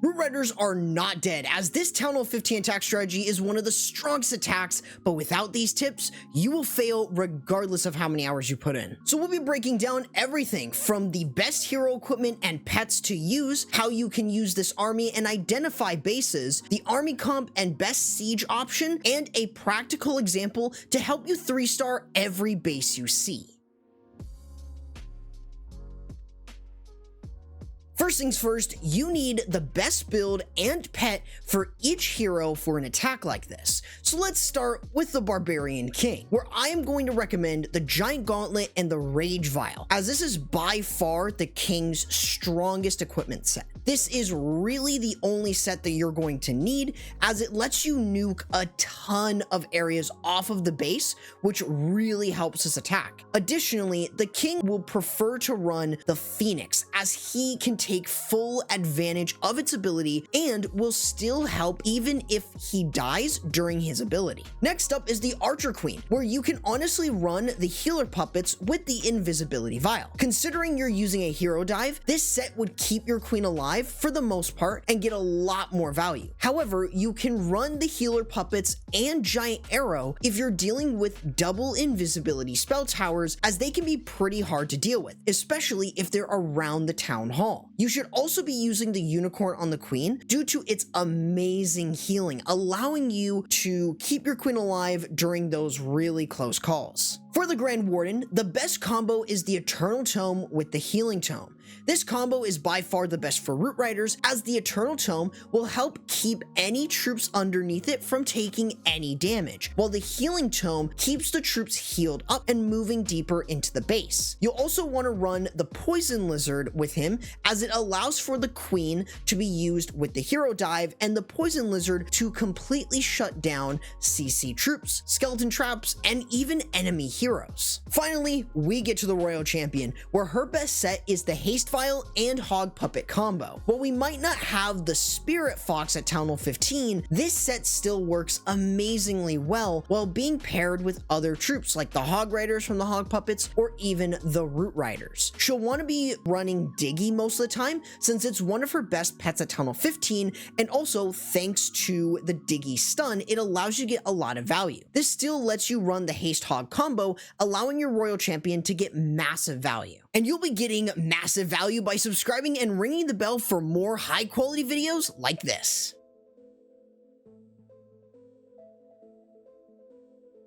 Root Riders are not dead, as this Town Hall 15 attack strategy is one of the strongest attacks, but without these tips, you will fail regardless of how many hours you put in. So we'll be breaking down everything from the best hero equipment and pets to use, how you can use this army and identify bases, the army comp and best siege option, and a practical example to help you 3-star every base you see. First things first, you need the best build and pet for each hero for an attack like this. So let's start with the Barbarian King, where I am going to recommend the Giant Gauntlet and the Rage Vial, as this is by far the King's strongest equipment set. This is really the only set that you're going to need, as it lets you nuke a ton of areas off of the base, which really helps this attack. Additionally, the King will prefer to run the Phoenix, as he can take full advantage of its ability and will still help even if he dies during his ability. Next up is the Archer Queen, where you can honestly run the healer puppets with the invisibility vial. Considering you're using a hero dive, this set would keep your queen alive for the most part and get a lot more value. However, you can run the healer puppets and giant arrow if you're dealing with double invisibility spell towers, as they can be pretty hard to deal with, especially if they're around the town hall. You should also be using the unicorn on the queen due to its amazing healing, allowing you to keep your queen alive during those really close calls. For the Grand Warden, the best combo is the Eternal Tome with the Healing Tome. This combo is by far the best for Root Riders, as the Eternal Tome will help keep any troops underneath it from taking any damage, while the Healing Tome keeps the troops healed up and moving deeper into the base. You'll also want to run the Poison Lizard with him, as it allows for the Queen to be used with the Hero Dive and the Poison Lizard to completely shut down CC troops, skeleton traps, and even enemy heroes. Finally, we get to the Royal Champion, where her best set is the Haste Vial and Hog Puppet combo. While we might not have the Spirit Fox at Town Hall 15, this set still works amazingly well while being paired with other troops like the Hog Riders from the Hog Puppets or even the Root Riders. She'll want to be running Diggy most of the time, since it's one of her best pets at Town Hall 15, and also thanks to the Diggy stun, it allows you to get a lot of value. This still lets you run the Haste Hog combo, allowing your Royal Champion to get massive value. And you'll be getting massive value by subscribing and ringing the bell for more high quality videos like this.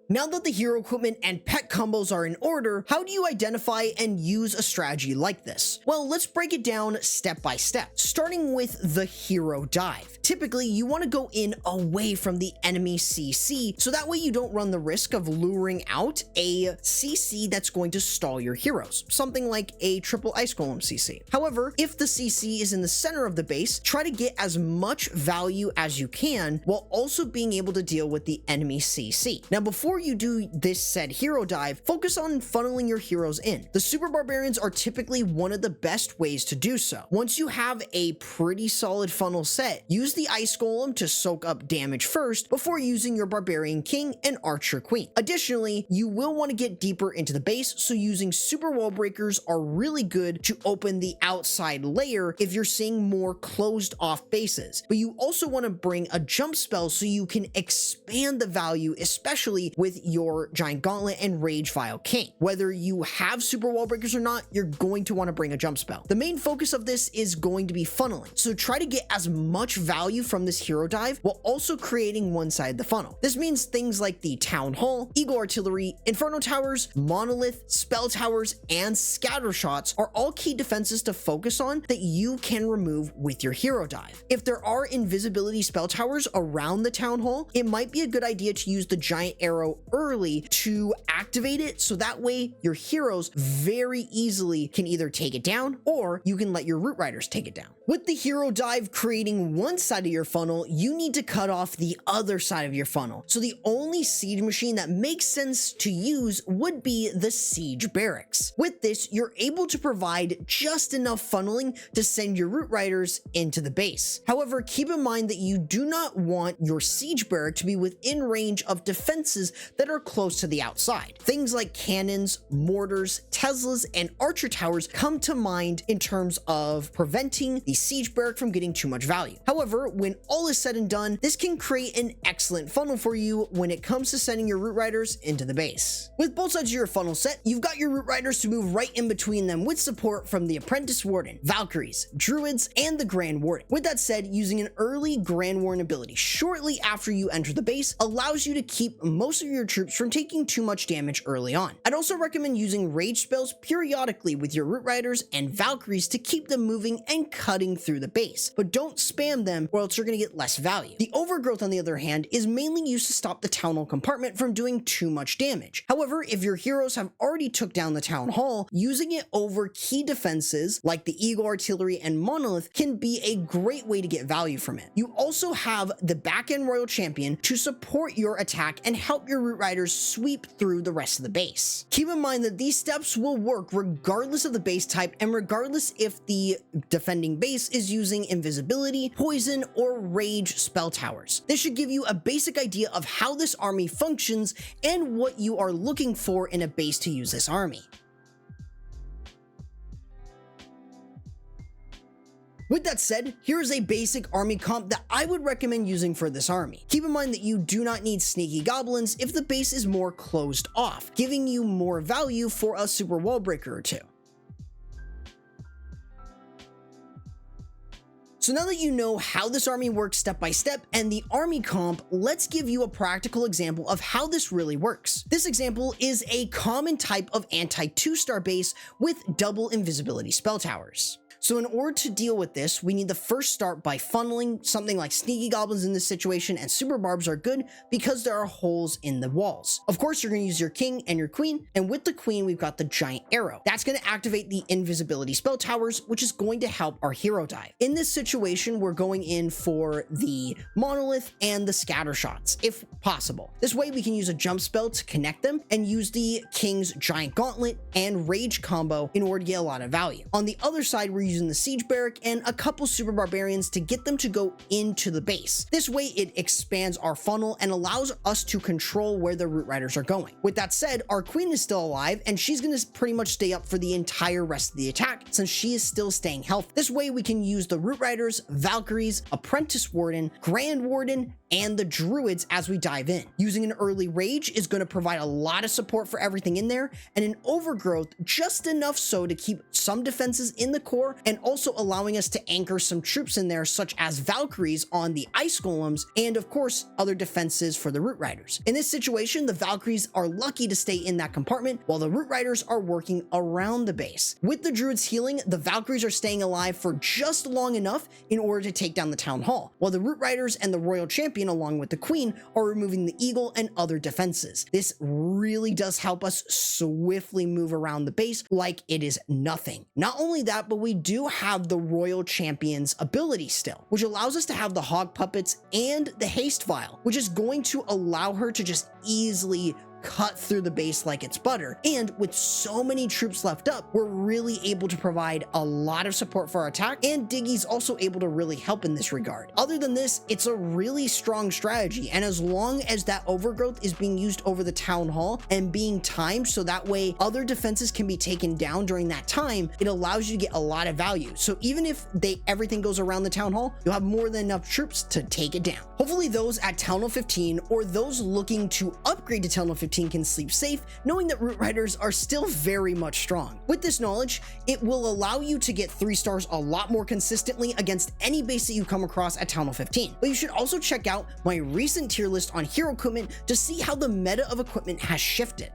Now that the hero equipment and pet combos are in order, how do you identify and use a strategy like this? Well, let's break it down step by step, starting with the hero dive. Typically, you want to go in away from the enemy CC, so that way you don't run the risk of luring out a CC that's going to stall your heroes, something like a triple ice golem CC. However, if the CC is in the center of the base, try to get as much value as you can while also being able to deal with the enemy CC. Now, before you do this said hero dive, focus on funneling your heroes in. The Super Barbarians are typically one of the best ways to do so. Once you have a pretty solid funnel set, use the Ice Golem to soak up damage first before using your Barbarian King and Archer Queen. Additionally, you will want to get deeper into the base, so using Super Wall Breakers are really good to open the outside layer if you're seeing more closed off bases. But you also want to bring a jump spell so you can expand the value, especially with your Giant Gauntlet and Rage Vial King. Whether you have Super Wall Breakers or not, you're going to want to bring a jump spell. The main focus of this is going to be funneling, so try to get as much value from this hero dive while also creating one side of the funnel. This means things like the Town Hall, Eagle Artillery, Inferno Towers, Monolith, Spell Towers, and Scatter Shots are all key defenses to focus on that you can remove with your hero dive. If there are invisibility spell towers around the Town Hall, it might be a good idea to use the Giant Arrow early to activate it, so that way your heroes very easily can either take it down or you can let your Root Riders take it down. With the hero dive creating one side side of your funnel, you need to cut off the other side of your funnel. So the only siege machine that makes sense to use would be the siege barracks. With this, you're able to provide just enough funneling to send your root riders into the base. However, keep in mind that you do not want your siege barrack to be within range of defenses that are close to the outside. Things like cannons, mortars, Teslas, and archer towers come to mind in terms of preventing the siege barrack from getting too much value. However, when all is said and done, this can create an excellent funnel for you when it comes to sending your root riders into the base. With both sides of your funnel set, you've got your root riders to move right in between them with support from the Apprentice Warden, Valkyries, Druids, and the Grand Warden. With that said, using an early Grand Warden ability shortly after you enter the base allows you to keep most of your troops from taking too much damage early on. I'd also recommend using rage spells periodically with your root riders and Valkyries to keep them moving and cutting through the base, but don't spam them or else you're going to get less value. The overgrowth, on the other hand, is mainly used to stop the town hall compartment from doing too much damage. However, if your heroes have already took down the town hall, using it over key defenses like the Eagle Artillery and Monolith can be a great way to get value from it. You also have the back-end Royal Champion to support your attack and help your root riders sweep through the rest of the base. Keep in mind that these steps will work regardless of the base type and regardless if the defending base is using invisibility, poison, or rage spell towers. This should give you a basic idea of how this army functions and what you are looking for in a base to use this army. With that said, here is a basic army comp that I would recommend using for this army. Keep in mind that you do not need sneaky goblins if the base is more closed off, giving you more value for a super wall breaker or two. So now that you know how this army works step by step and the army comp, let's give you a practical example of how this really works. This example is a common type of anti-2-star base with double invisibility spell towers. So in order to deal with this, we need to first start by funneling. Something like sneaky goblins in this situation and super barbs are good because there are holes in the walls. Of course, you're going to use your king and your queen, and with the queen, we've got the giant arrow. That's going to activate the invisibility spell towers, which is going to help our hero dive. In this situation, we're going in for the monolith and the scatter shots, if possible. This way, we can use a jump spell to connect them and use the king's giant gauntlet and rage combo in order to get a lot of value. On the other side, we're using the siege barrack and a couple super barbarians to get them to go into the base. This way it expands our funnel and allows us to control where the root riders are going. With that said, our queen is still alive and she's going to pretty much stay up for the entire rest of the attack since she is still staying healthy. This way we can use the root riders, Valkyries, Apprentice Warden, Grand Warden, and the Druids as we dive in. Using an early rage is going to provide a lot of support for everything in there, and an overgrowth just enough so to keep some defenses in the core and also allowing us to anchor some troops in there such as Valkyries on the ice golems and of course other defenses for the root riders. In this situation, the Valkyries are lucky to stay in that compartment while the root riders are working around the base. With the Druids healing, the Valkyries are staying alive for just long enough in order to take down the town hall, while the root riders and the Royal Champion along with the queen are removing the eagle and other defenses. This really does help us swiftly move around the base like it is nothing. Not only that, but we do have the Royal Champion's ability still, which allows us to have the hog puppets and the haste vial, which is going to allow her to just easily cut through the base like it's butter. And with so many troops left up, we're really able to provide a lot of support for our attack, and Diggy's also able to really help in this regard. Other than this, it's a really strong strategy, and as long as that overgrowth is being used over the town hall and being timed so that way other defenses can be taken down during that time, it allows you to get a lot of value. So even if everything goes around the town hall, you'll have more than enough troops to take it down. Hopefully those at Town Hall 15 or those looking to upgrade to Town Hall 15 can sleep safe knowing that root riders are still very much strong. With this knowledge, it will allow you to get 3 stars a lot more consistently against any base that you come across at Town Hall 15. But you should also check out my recent tier list on hero equipment to see how the meta of equipment has shifted.